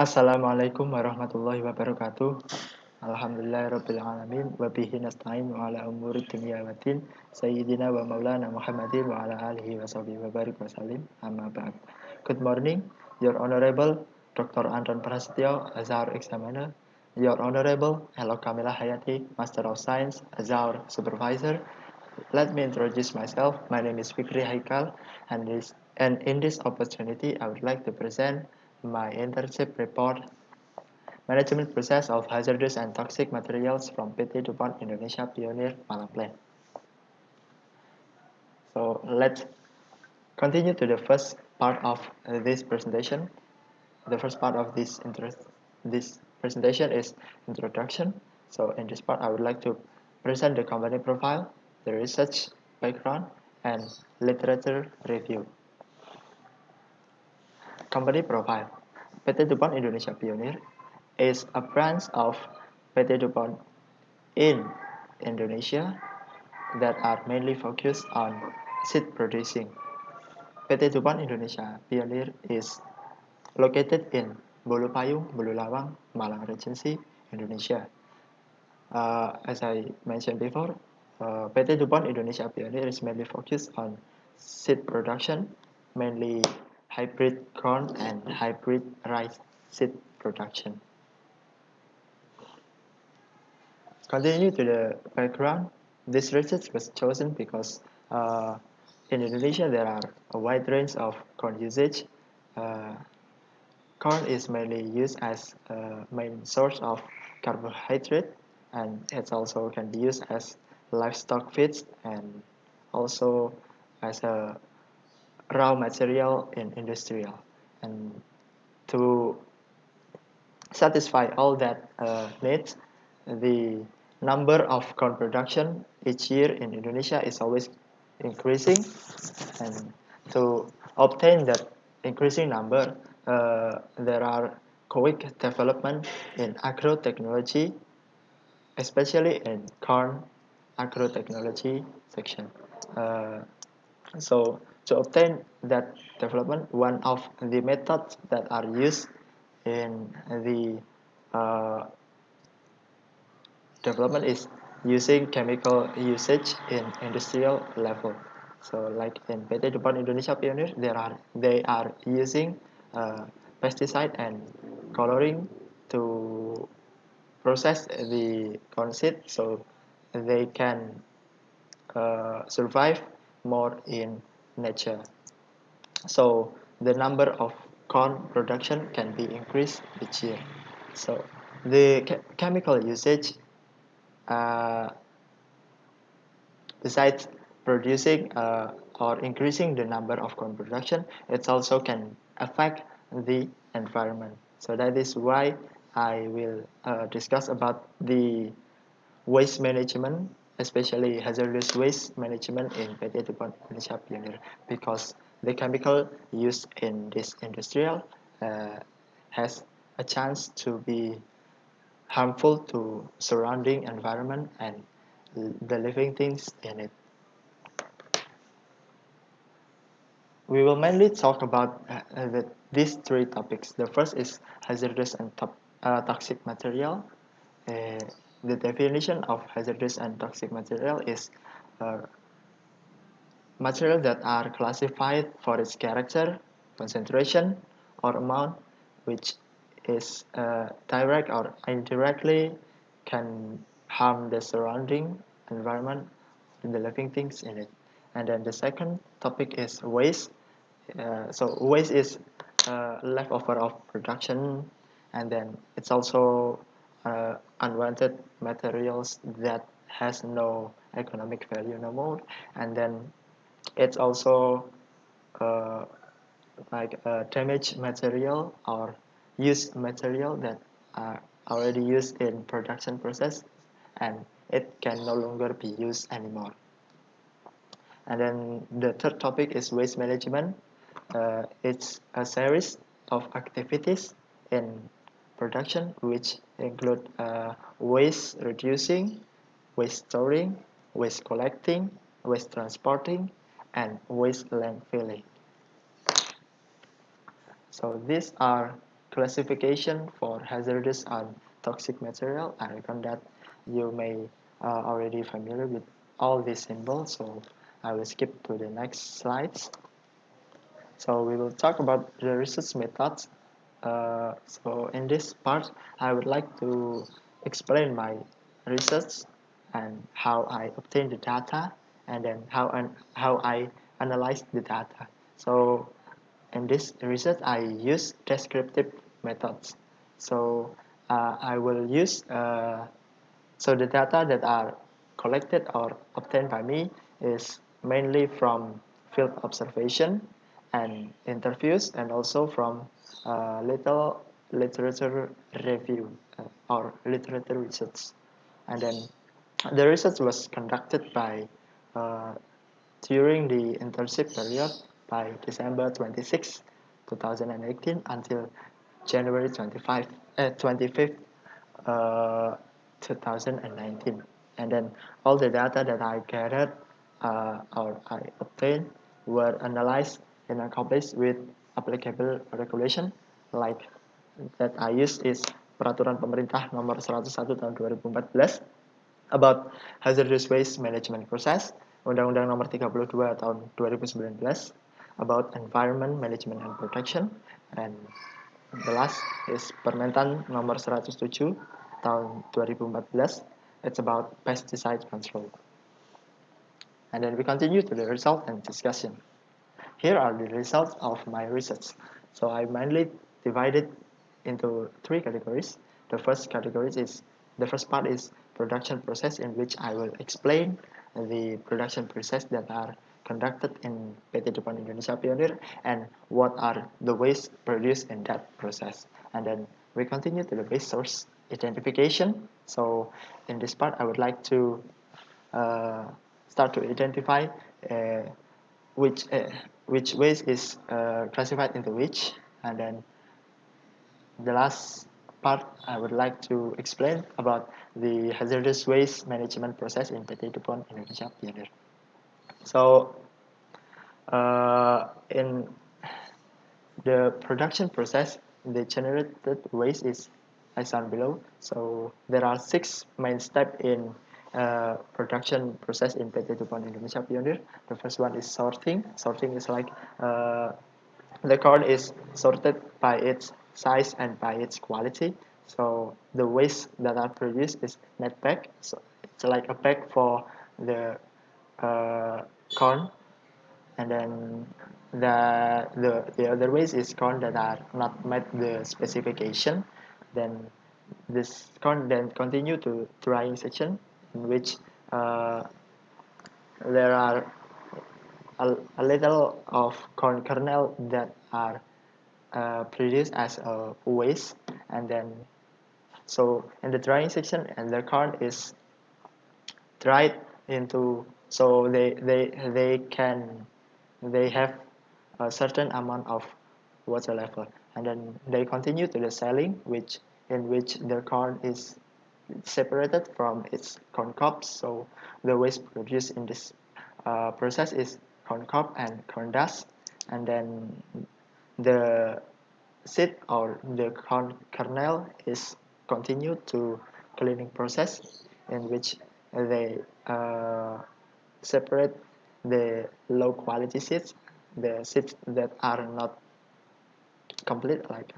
Assalamualaikum warahmatullahi wabarakatuh. Alhamdulillahirabbil alamin wa bihi nasta'in wa ala umuri dunya waddin. Sayyidina wa Maulana Muhammadin wa ala alihi wa sahbihi wa barik wa salim. Amma ba'd. Good morning, Your Honorable Dr. Anton Prasetyo, Azhar Examiner, Your Honorable Hello Kamila Hayati, Master of Science, Azhar Supervisor. Let me introduce myself. My name is Fikri Haikal, and in this opportunity, I would like to present my internship report, Management Process of Hazardous and Toxic Materials from PT DuPont Indonesia Pioneer Malang. So let's continue to the first part of this presentation. The first part of this presentation is introduction. So in this part, I would like to present the company profile, the research background, and literature review. Company profile. PT DuPont Indonesia Pioneer is a branch of PT DuPont in Indonesia that are mainly focused on seed producing. PT DuPont Indonesia Pioneer is located in Bulu Payung, Bululawang, Malang Regency, Indonesia. As I mentioned before, PT DuPont Indonesia Pioneer is mainly focused on seed production, mainly hybrid corn and hybrid rice seed production. Continue to the background. This research was chosen because in Indonesia there are a wide range of corn usage. Corn is mainly used as a main source of carbohydrate, and it also can be used as livestock feeds and also as a raw material in industrial. And to satisfy all that needs, the number of corn production each year in Indonesia is always increasing, and to obtain that increasing number, there are quick development in agrotechnology, especially in corn agrotechnology section. So to obtain that development, one of the methods that are used in the development is using chemical usage in industrial level. So like in PT DuPont Indonesia Pioneer, they are using pesticide and coloring to process the corn seed so they can survive more in nature. So the number of corn production can be increased each year. So the chemical usage, besides producing or increasing the number of corn production, it also can affect the environment. So that is why I will discuss about the waste management, especially hazardous waste management in PT DuPont Indonesia Pioneer, because the chemical used in this industrial has a chance to be harmful to surrounding environment and the living things in it. We will mainly talk about these three topics. The first is hazardous and toxic material. The definition of hazardous and toxic material is material that are classified for its character, concentration, or amount, which is direct or indirectly can harm the surrounding environment and the living things in it. And then the second topic is waste. So waste is leftover of production, and then it's also unwanted materials that has no economic value no more, and then it's also uh, like a damaged material or used material that are already used in production process, and it can no longer be used anymore. And then the third topic is waste management. It's a series of activities in production which include waste reducing, waste storing, waste collecting, waste transporting, and waste landfilling. So these are classification for hazardous and toxic material. I reckon that you may already familiar with all these symbols, so I will skip to the next slides. So we will talk about the research methods. So in this part, I would like to explain my research and how I obtain the data, and then how I analyze the data. So in this research, I use descriptive methods. So I will use so the data that are collected or obtained by me is mainly from field observation and interviews, and also from little literature review or literature research. And then the research was conducted by uh, during the internship period by December 26, 2018 until January 25th, uh, 2019. And then all the data that I gathered or I obtained were analyzed and accomplished with applicable regulation, like that I use is Peraturan Pemerintah Nomor 101 Tahun 2014 about hazardous waste management process, Undang-Undang Nomor 32 Tahun 2019 about environment management and protection, and the last is Permentan Nomor 107 Tahun 2014. It's about pesticide control. And then we continue to the result and discussion. Here are the results of my research. So I mainly divided into three categories. The first part is production process, in which I will explain the production process that are conducted in PT Depan Indonesia Pionir and what are the waste produced in that process. And then we continue to the waste source identification. So in this part, I would like to uh, start to identify uh, which uh, which waste is classified into which, and then the last part I would like to explain about the hazardous waste management process in PT Dupont Indonesia Pioneer. So in the production process, the generated waste is as shown below. So there are 6 main steps in production process in PT Dupont Indonesia Pioneer. The first one is sorting. Sorting is like the corn is sorted by its size and by its quality. So the waste that are produced is net bag. So it's like a bag for the corn, and then the other ways is corn that are not met the specification. Then this corn then continue to drying section, in which uh, there are a little of corn kernel that are produced as a waste. And then so in the drying section, and the corn is dried into, so they have a certain amount of water level, and then they continue to the selling, which in which the corn is separated from its corn cobs. So the waste produced in this process is corn cob and corn dust, and then the seed or the corn kernel is continued to cleaning process, in which they separate the low quality seeds, the seeds that are not complete, like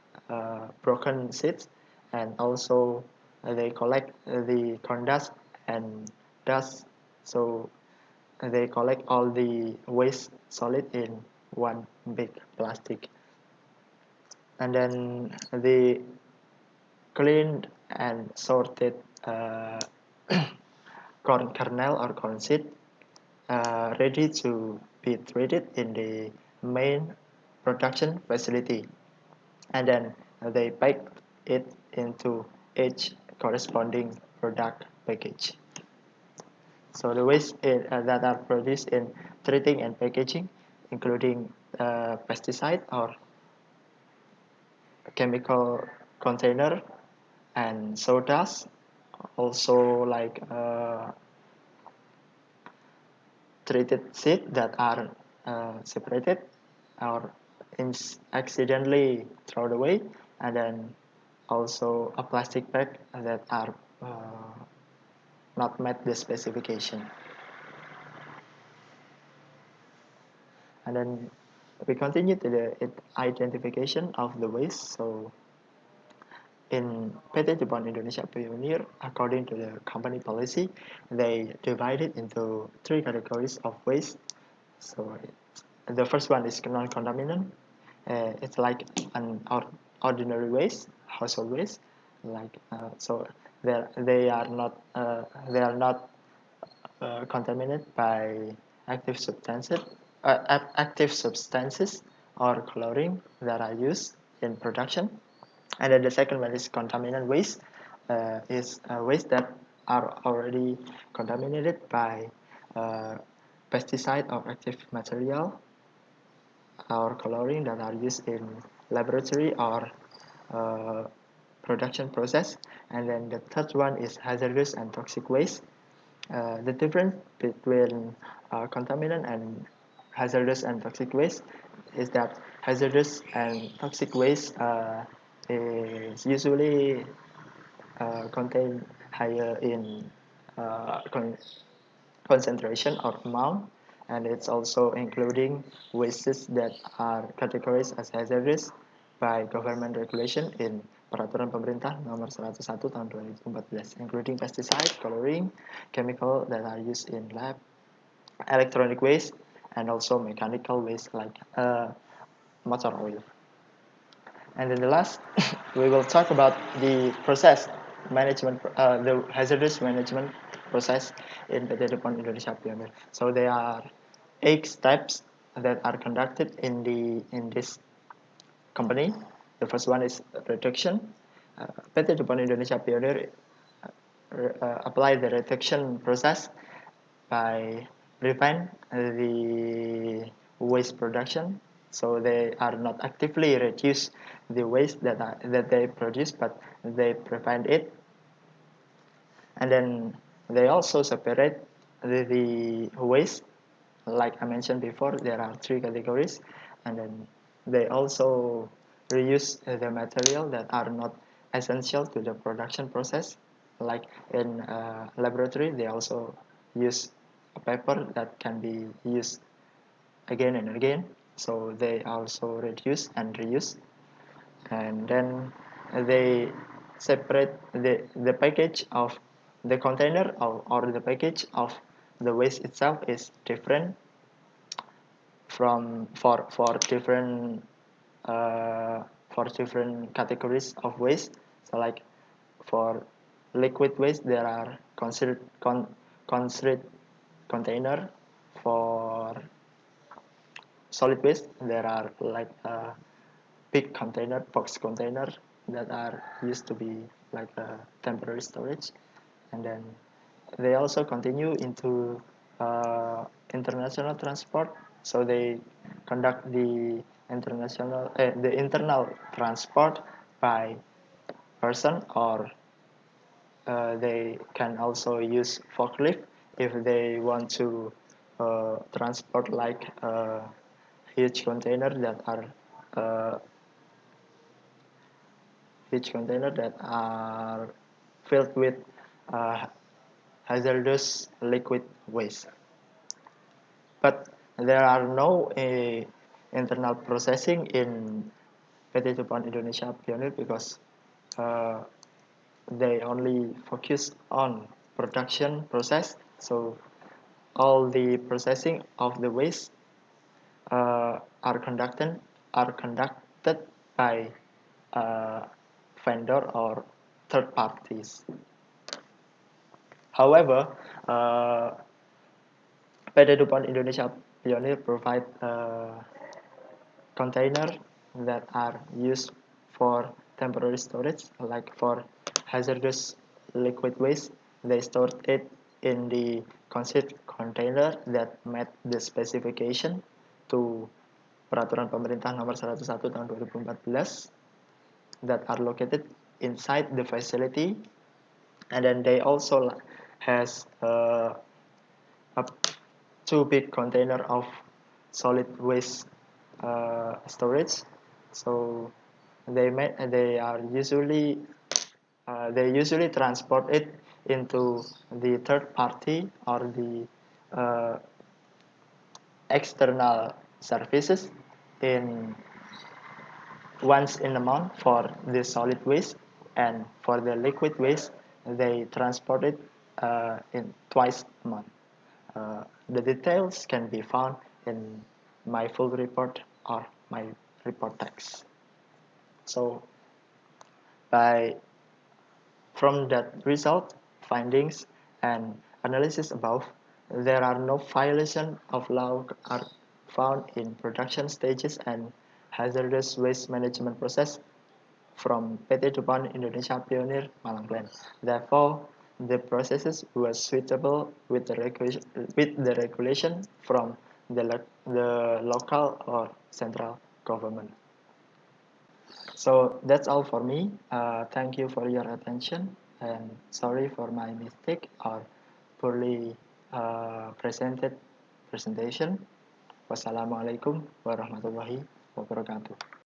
broken seeds, and also they collect the corn dust and dust. So they collect all the waste solid in one big plastic, and then the cleaned and sorted corn kernel or corn seed ready to be treated in the main production facility, and then they pack it into each corresponding product package. So the waste that are produced in treating and packaging, including pesticide or chemical container and sodas, also like treated seed that are separated or accidentally thrown away, and then also a plastic bag that are not met the specification. And then we continue to the identification of the waste. So in PT Jepang Indonesia Pioneer, according to the company policy, they divide it into 3 categories of waste. So the first one is non-contaminant. It's like an ordinary waste, household waste. Like so, they are not contaminated by active substances, or chlorine that are used in production. And then the second one is contaminant waste. Is waste that are already contaminated by pesticide or active material or chlorine that are used in laboratory or uh, production process. And then the third one is hazardous and toxic waste. The difference between contaminant and hazardous and toxic waste is that hazardous and toxic waste is usually contain higher in concentration or amount, and it's also including wastes that are categorized as hazardous by government regulation in Peraturan Pemerintah Nomor 101 Tahun 2014, including pesticide, coloring, chemical that are used in lab, electronic waste, and also mechanical waste like motor oil. And then the last, we will talk about the process management, the hazardous management process in PT Depan Indonesia Pioneer. So there are 8 steps that are conducted in this company. The first one is reduction. PT Depan Indonesia Pioneer apply the reduction process by prevent the waste production. So they are not actively reduce the waste that they produce, but they prevent it. And then they also separate the waste. Like I mentioned before, there are 3 categories, and then they also reuse the material that are not essential to the production process. Like in laboratory, they also use a paper that can be used again and again. So they also reduce and reuse, and then they separate the package of the container, or the package of the waste itself is different from uh, for different categories of waste. So like for liquid waste, there are considered container. For solid waste, there are like big container, box container that are used to be like a temporary storage. And then they also continue into international transport. So they conduct the internal transport by person, or they can also use forklift if they want to transport like huge container that are uh, filled with uh, hazardous liquid waste. But there are no internal processing in PT Jepang Indonesia Pioneer because uh, they only focus on production process. So all the processing of the waste are conducted by vendor or third parties. However, PT Depan Indonesia Pioneer provide container that are used for temporary storage, like for hazardous liquid waste. They stored it in the concealed container that met the specification to Peraturan Pemerintah Nomor 101 Tahun 2014 that are located inside the facility. And then they also has a 2 big container of solid waste storage. So they usually transport it into the third party or the uh, external services in once in a month for the solid waste, and for the liquid waste they transport it in twice a month. The details can be found in my full report or my report text. So by from that result, findings, and analysis above, there are no violations of law are found in production stages and hazardous waste management process from PT Depan Indonesia Pioneer Malang Plant. Therefore, the processes were suitable with the regulation from the local or central government. So that's all for me. Thank you for your attention, and sorry for my mistake or poorly presented presentation. Wassalamualaikum warahmatullahi wabarakatuh.